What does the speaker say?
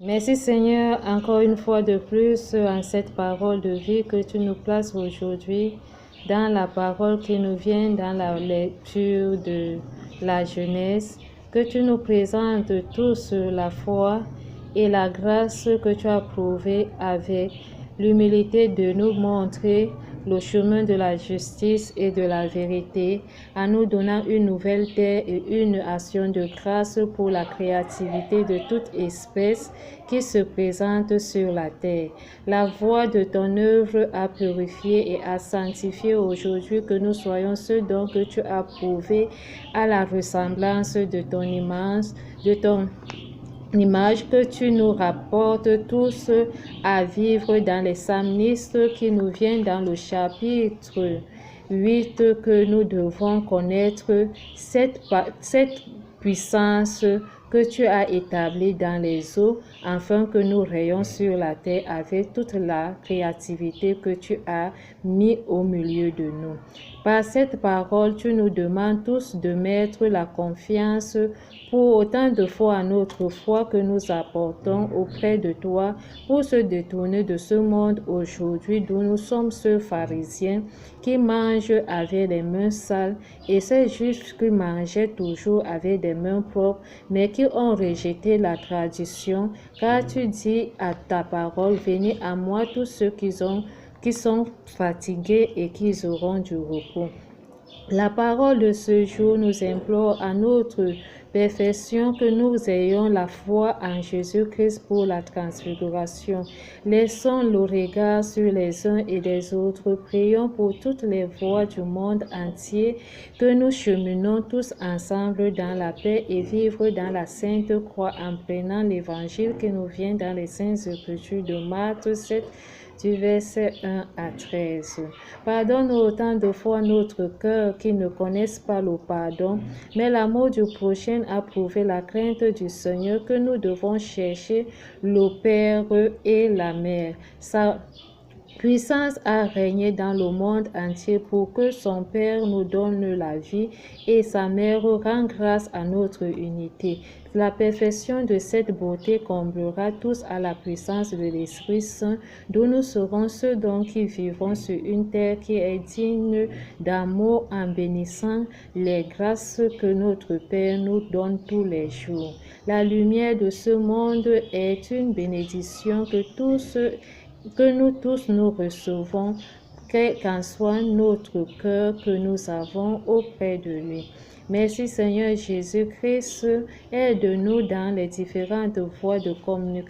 Merci Seigneur, encore une fois de plus, en cette parole de vie que tu nous places aujourd'hui, dans la parole qui nous vient dans la lecture de la Genèse, que tu nous présentes tous la foi et la grâce que tu as prouvée avec l'humilité de nous montrer le chemin de la justice et de la vérité, en nous donnant une nouvelle terre et une action de grâce pour la créativité de toute espèce qui se présente sur la terre. La voix de ton œuvre a purifié et a sanctifié aujourd'hui que nous soyons ceux dont que tu as prouvé à la ressemblance de ton immense, de ton image que tu nous rapportes tous à vivre dans les psalmistes qui nous viennent dans le chapitre 8 que nous devons connaître cette puissance que tu as établie dans les eaux afin que nous rayons sur la terre avec toute la créativité que tu as mis au milieu de nous. Par cette parole, tu nous demandes tous de mettre la confiance pour autant de fois à notre foi que nous apportons auprès de toi pour se détourner de ce monde aujourd'hui d'où nous sommes ceux pharisiens qui mangent avec les mains sales et ces juifs qui mangeaient toujours avec des mains propres mais qui ont rejeté la tradition car tu dis à ta parole, venez à moi tous ceux qui sont fatigués et qui auront du repos. La parole de ce jour nous implore à notre perfection que nous ayons la foi en Jésus-Christ pour la transfiguration. Laissons le regard sur les uns et les autres. Prions pour toutes les voix du monde entier, que nous cheminons tous ensemble dans la paix et vivre dans la Sainte Croix en prenant l'évangile qui nous vient dans les Saintes Écritures de Marc 7, du verset 1 à 13. Pardonne autant de fois notre cœur qui ne connaissent pas le pardon, mais l'amour du prochain a prouvé la crainte du Seigneur que nous devons chercher le Père et la Mère. Sa puissance a régné dans le monde entier pour que son Père nous donne la vie et sa Mère rend grâce à notre unité. La perfection de cette beauté comblera tous à la puissance de l'Esprit Saint, d'où nous serons ceux dont qui vivront sur une terre qui est digne d'amour en bénissant les grâces que notre Père nous donne tous les jours. La lumière de ce monde est une bénédiction que nous tous nous recevons, quel qu'en soit notre cœur que nous avons auprès de lui. Merci Seigneur Jésus-Christ, aide-nous dans les différentes voies de communication